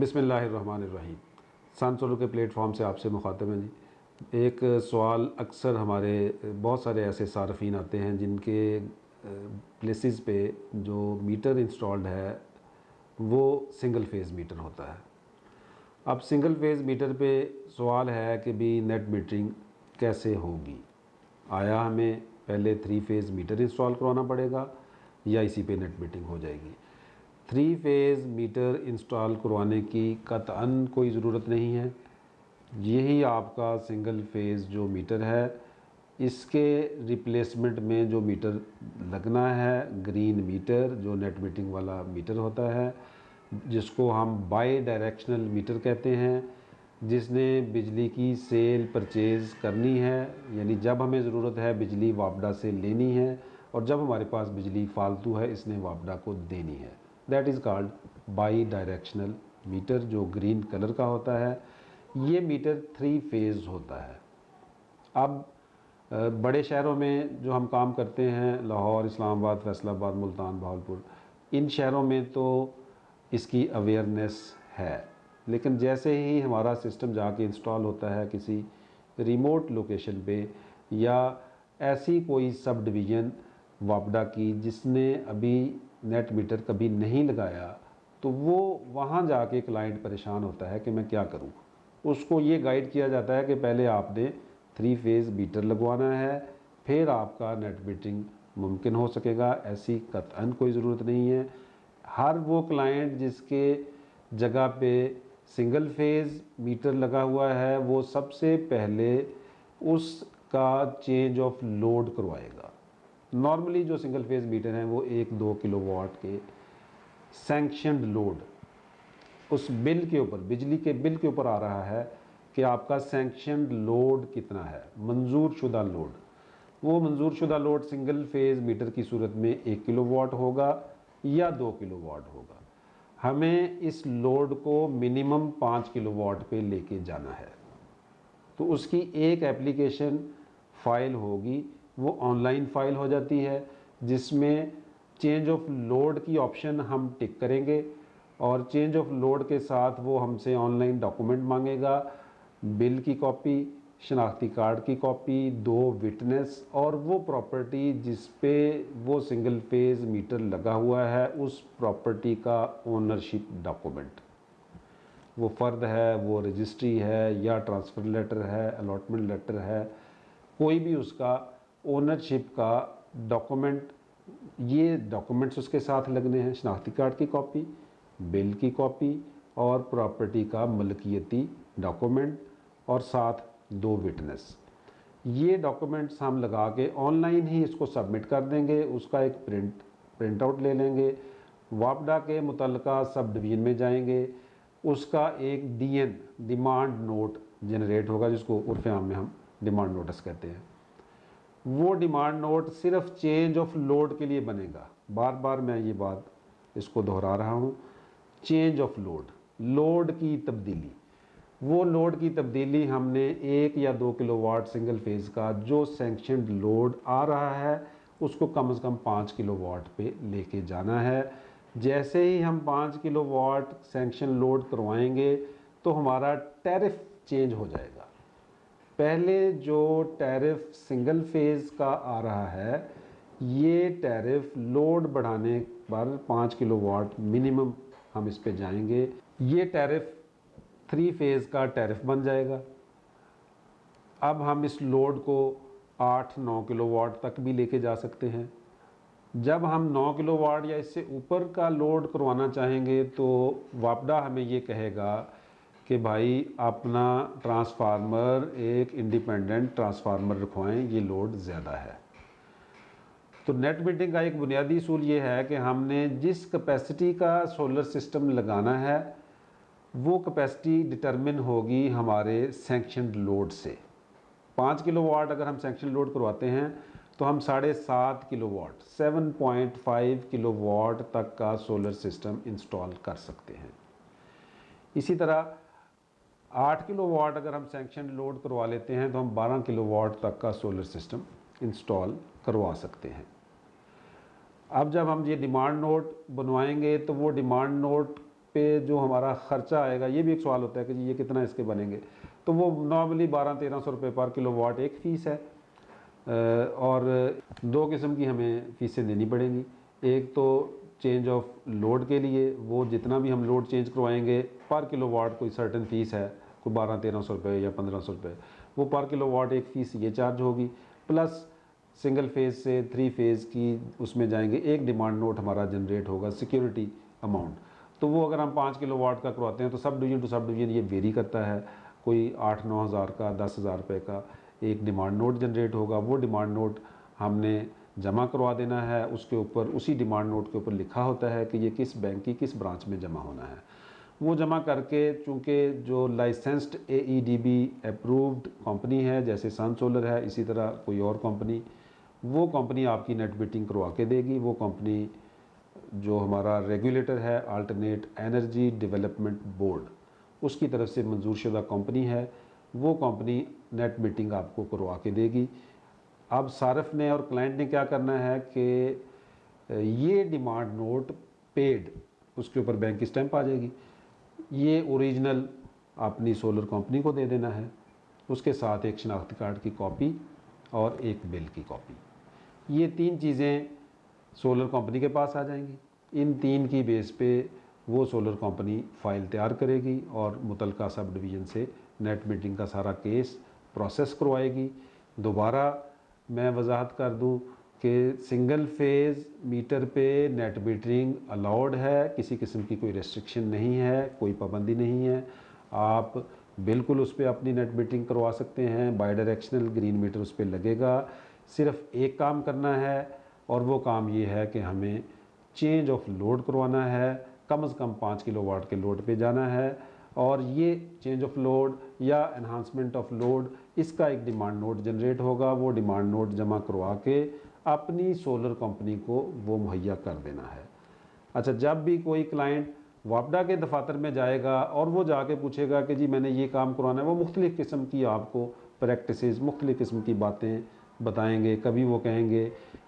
बिस्मिल्लाहिर्रहमानिर्रहीम। Sun solar के platform से आपसे मुखातब हैं जी। एक सवाल अक्सर हमारे बहुत सारे ऐसे सार्फिन आते हैं जिनके प्लेसेस पे जो मीटर इंस्टॉल्ड है वो सिंगल फेज़ मीटर होता है। अब सिंगल फेज़ मीटर पे सवाल है कि भी नेट मीटरिंग कैसे होगी। आया हमें पहले 3 फेज़ मीटर इंस्टॉल करवाना पड़ेगा या इसी पे नेट मीटरिंग हो जाएगी। 3 फेज़ मीटर इंस्टॉल करवाने की कतअन कोई ज़रूरत नहीं है। यही आपका सिंगल फेज़ जो मीटर है इसके रिप्लेसमेंट में जो मीटर लगना है, ग्रीन मीटर जो नेट मीटरिंग वाला मीटर होता है, जिसको हम बाई डायरेक्शनल मीटर कहते हैं, जिसने बिजली की सेल परचेज़ करनी है, यानी जब हमें ज़रूरत है बिजली वापडा से लेनी है और जब हमारे पास बिजली फालतू है इसने वापडा को देनी है। That is called bidirectional meter जो ग्रीन कलर का होता है। ये मीटर 3 फेज़ होता है। अब बड़े शहरों में जो हम काम करते हैं, लाहौर, इस्लामाबाद, फैसलाबाद, मुल्तान, भावलपुर, इन शहरों में तो इसकी अवेयरनेस है। लेकिन जैसे ही हमारा सिस्टम जाके इंस्टॉल होता है किसी रिमोट लोकेशन पे या ऐसी कोई सब डिवीज़न वापडा की जिसने अभी नेट मीटर कभी नहीं लगाया, तो वो वहाँ जाके क्लाइंट परेशान होता है कि मैं क्या करूँ। उसको ये गाइड किया जाता है कि पहले आपने 3 फेज़ मीटर लगवाना है, फिर आपका नेट मीटरिंग मुमकिन हो सकेगा। ऐसी कतअन कोई ज़रूरत नहीं है। हर वो क्लाइंट जिसके जगह पे सिंगल फेज़ मीटर लगा हुआ है वो सबसे पहले उसका चेंज ऑफ लोड करवाएगा। नॉर्मली जो सिंगल फेज़ मीटर हैं वो 1-2 किलोवाट के सैंक्शनड लोड उस बिल के ऊपर, बिजली के बिल के ऊपर आ रहा है कि आपका सैंक्शनड लोड कितना है, मंजूर शुदा लोड। वो मंजूर शुदा लोड सिंगल फेज़ मीटर की सूरत में 1 किलोवाट होगा या 2 किलोवाट होगा। हमें इस लोड को मिनिमम 5 किलोवाट पे लेके जाना है। तो उसकी एक एप्लीकेशन फ़ाइल होगी, वो ऑनलाइन फ़ाइल हो जाती है, जिसमें चेंज ऑफ लोड की ऑप्शन हम टिक करेंगे और चेंज ऑफ लोड के साथ वो हमसे ऑनलाइन डॉक्यूमेंट मांगेगा, बिल की कॉपी, शनाख्ती कार्ड की कॉपी, 2 विटनेस और वो प्रॉपर्टी जिस पे वो सिंगल फेज़ मीटर लगा हुआ है उस प्रॉपर्टी का ओनरशिप डॉक्यूमेंट। वो फ़र्द है, वो रजिस्ट्री है या ट्रांसफ़र लेटर है, अलॉटमेंट लेटर है, कोई भी उसका ओनरशिप का डॉक्यूमेंट। ये डॉक्यूमेंट्स उसके साथ लगने हैं, शनाख्ती कार्ड की कॉपी, बिल की कॉपी और प्रॉपर्टी का मलकियती डॉक्यूमेंट और साथ 2 विटनेस। ये डॉक्यूमेंट्स हम लगा के ऑनलाइन ही इसको सबमिट कर देंगे। उसका एक प्रिंट आउट ले लेंगे, वापडा के मुतल्लिका सब डिवीज़न में जाएंगे, उसका एक डीएन डिमांड नोट जनरेट होगा जिसको उर्फ़ आम में हम डिमांड नोटिस कहते हैं। वो डिमांड नोट सिर्फ चेंज ऑफ लोड के लिए बनेगा। बार बार मैं ये बात इसको दोहरा रहा हूँ, चेंज ऑफ लोड, लोड की तब्दीली। वो लोड की तब्दीली हमने 1 या 2 किलोवाट सिंगल फेज़ का जो सैंक्शनड लोड आ रहा है उसको कम से कम 5 किलोवाट पे लेके जाना है। जैसे ही हम 5 किलोवाट सैंक्शन लोड करवाएंगे तो हमारा टैरिफ चेंज हो जाएगा। पहले जो टैरिफ सिंगल फेज़ का आ रहा है, ये टैरिफ लोड बढ़ाने पर 5 किलोवाट मिनिमम हम इस पे जाएंगे। ये टैरिफ 3 फेज़ का टैरिफ बन जाएगा। अब हम इस लोड को 8-9 किलोवाट तक भी लेके जा सकते हैं। जब हम 9 किलोवाट या इससे ऊपर का लोड करवाना चाहेंगे तो वापडा हमें ये कहेगा कि भाई अपना ट्रांसफार्मर एक इंडिपेंडेंट ट्रांसफार्मर रखवाएं, ये लोड ज़्यादा है। तो नेट मीटरिंग का एक बुनियादी असूल ये है कि हमने जिस कैपेसिटी का सोलर सिस्टम लगाना है वो कैपेसिटी डिटरमिन होगी हमारे सैंक्शनड लोड से। 5 किलोवाट अगर हम सैंक्शन लोड करवाते हैं तो हम 7.5 किलोवाट 7.5 किलोवाट तक का सोलर सिस्टम इंस्टॉल कर सकते हैं। इसी तरह 8 किलोवाट अगर हम सैंक्शन लोड करवा लेते हैं तो हम 12 किलोवाट तक का सोलर सिस्टम इंस्टॉल करवा सकते हैं। अब जब हम ये डिमांड नोट बनवाएंगे तो वो डिमांड नोट पे जो हमारा ख़र्चा आएगा, ये भी एक सवाल होता है कि जी ये कितना इसके बनेंगे। तो वो नॉर्मली 1200-1300 रुपये पर किलोवाट एक फ़ीस है। और दो किस्म की हमें फ़ीसें देनी पड़ेंगी। एक तो चेंज ऑफ लोड के लिए, वो जितना भी हम लोड चेंज करवाएंगे पर किलोवाट कोई सर्टेन फ़ीस है, कोई 1200-1300 रुपये या 1500 रुपये, वो पर किलोवाट एक फ़ीस ये चार्ज होगी। प्लस सिंगल फेज़ से 3 फेज़ की उसमें जाएंगे, एक डिमांड नोट हमारा जनरेट होगा सिक्योरिटी अमाउंट। तो वो अगर हम 5 किलोवाट का करवाते हैं तो subdivision to subdivision ये वेरी करता है, कोई 8-9 हज़ार का, 10,000 रुपये का एक डिमांड नोट जनरेट होगा। वो डिमांड नोट हमने जमा करवा देना है, उसके ऊपर उसी डिमांड नोट के ऊपर लिखा होता है कि ये किस बैंक की किस ब्रांच में जमा होना है। वो जमा करके, चूँकि जो लाइसेंस्ड AEDB अप्रूव्ड कंपनी है, जैसे सन सोलर है, इसी तरह कोई और कंपनी, वो कंपनी आपकी नेट मीटिंग करवा के देगी। वो कंपनी जो हमारा रेगुलेटर है अल्टरनेट एनर्जी डेवलपमेंट बोर्ड, उसकी तरफ से मंजूर शुदा कंपनी है, वो कंपनी नेट मीटिंग आपको करवा के देगी। अब सारफ ने और क्लाइंट ने क्या करना है कि ये डिमांड नोट पेड, उसके ऊपर बैंक की स्टैंप आ जाएगी, ये ओरिजिनल अपनी सोलर कंपनी को दे देना है, उसके साथ एक शनाख्ती कार्ड की कॉपी और एक बिल की कॉपी। ये 3 चीज़ें सोलर कंपनी के पास आ जाएंगी। इन 3 की बेस पे वो सोलर कंपनी फ़ाइल तैयार करेगी और मुतलका सब डिवीज़न से नेट मीटिंग का सारा केस प्रोसेस करवाएगी। दोबारा मैं वजाहत कर दूं कि सिंगल फेज़ मीटर पे नेट मीटरिंग अलाउड है, किसी किस्म की कोई रेस्ट्रिक्शन नहीं है, कोई पाबंदी नहीं है। आप बिल्कुल उस पर अपनी नेट मीटरिंग करवा सकते हैं, बाई डायरेक्शनल ग्रीन मीटर उस पर लगेगा। सिर्फ एक काम करना है और वो काम ये है कि हमें चेंज ऑफ लोड करवाना है, कम से कम 5 किलोवाट के लोड पे जाना है। और ये चेंज ऑफ लोड या एनहांसमेंट ऑफ लोड, इसका एक डिमांड नोट जनरेट होगा। वो डिमांड नोट जमा करवा के अपनी सोलर कंपनी को वो मुहैया कर देना है। अच्छा, जब भी कोई क्लाइंट वापडा के दफातर में जाएगा और वो जाके पूछेगा कि जी मैंने ये काम करवाना है, वो मुख्तलिफ़ किस्म की आपको प्रैक्टिसेस, मुख्तलिफ़ किस्म की बातें बताएंगे। कभी वो कहेंगे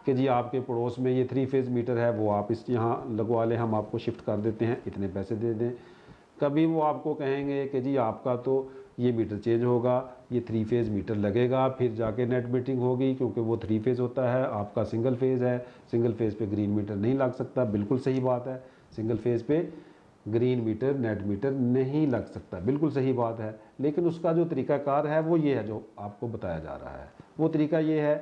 कि जी आपके पड़ोस में ये 3 फेज़ मीटर है, वो आप इस यहाँ लगवा लें, हम आपको शिफ्ट कर देते हैं, इतने पैसे दे दें। कभी वो आपको कहेंगे कि जी आपका तो ये मीटर चेंज होगा, ये 3 फेज़ मीटर लगेगा, फिर जाके नेट मीटिंग होगी, क्योंकि वो 3 फेज़ होता है, आपका सिंगल फेज़ है, सिंगल फेज़ पे ग्रीन मीटर नहीं लग सकता। बिल्कुल सही बात है, सिंगल फेज़ पे ग्रीन मीटर नेट मीटर नहीं लग सकता, बिल्कुल सही बात है। लेकिन उसका जो तरीक़ाकार है वो ये है जो आपको बताया जा रहा है। वो तरीका ये है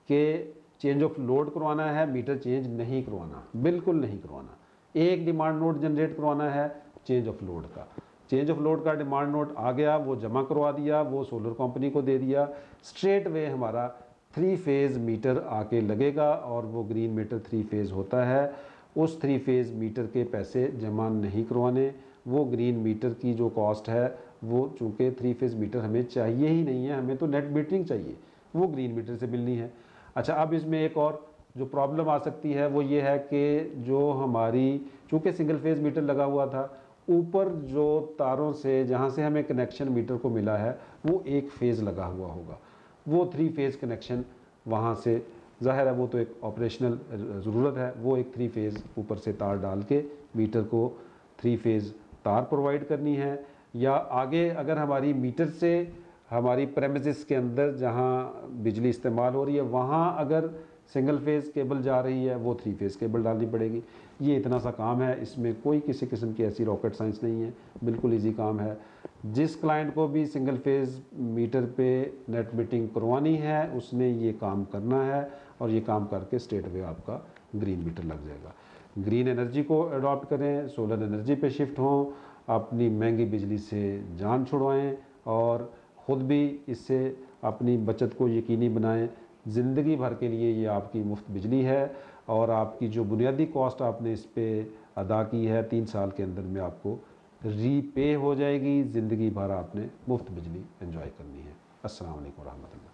कि चेंज ऑफ लोड करवाना है, मीटर चेंज नहीं करवाना, बिल्कुल नहीं करवाना। एक डिमांड नोट जनरेट करवाना है चेंज ऑफ लोड का। चेंज ऑफ लोड का डिमांड नोट आ गया, वो जमा करवा दिया, वो सोलर कंपनी को दे दिया, स्ट्रेट वे हमारा 3 फेज़ मीटर आके लगेगा। और वो ग्रीन मीटर 3 फेज़ होता है, उस 3 फेज़ मीटर के पैसे जमा नहीं करवाने। वो ग्रीन मीटर की जो कॉस्ट है, वो चूँकि 3 फेज़ मीटर हमें चाहिए ही नहीं है, हमें तो नेट मीटरिंग चाहिए, वो ग्रीन मीटर से मिलनी है। अच्छा, अब इसमें एक और जो प्रॉब्लम आ सकती है वो ये है कि जो हमारी, चूँकि सिंगल फेज़ मीटर लगा हुआ था, ऊपर जो तारों से जहाँ से हमें कनेक्शन मीटर को मिला है वो एक फेज़ लगा हुआ होगा, वो 3 फेज़ कनेक्शन वहाँ से, ज़ाहिर है वो तो एक ऑपरेशनल ज़रूरत है, वो एक 3 फेज़ ऊपर से तार डाल के मीटर को 3 फेज़ तार प्रोवाइड करनी है। या आगे अगर हमारी मीटर से हमारी प्रेमिसेस के अंदर जहाँ बिजली इस्तेमाल हो रही है, वहाँ अगर सिंगल फेज़ केबल जा रही है, वो 3 फेज़ केबल डालनी पड़ेगी। ये इतना सा काम है, इसमें कोई किसी किस्म की ऐसी रॉकेट साइंस नहीं है, बिल्कुल इजी काम है। जिस क्लाइंट को भी सिंगल फेज़ मीटर पे नेट मीटिंग करवानी है, उसने ये काम करना है और ये काम करके स्ट्रेट वे आपका ग्रीन मीटर लग जाएगा। ग्रीन एनर्जी को अडॉप्ट करें, सोलर एनर्जी पे शिफ्ट हों, अपनी महंगी बिजली से जान छुड़वाएँ और ख़ुद भी इससे अपनी बचत को यकीनी बनाएं। ज़िंदगी भर के लिए ये आपकी मुफ्त बिजली है और आपकी जो बुनियादी कॉस्ट आपने इस पे अदा की है 3 साल के अंदर में आपको रीपे हो जाएगी। ज़िंदगी भर आपने मुफ्त बिजली एंजॉय करनी है। अस्सलाम वालेकुम रहमतुल्लाह।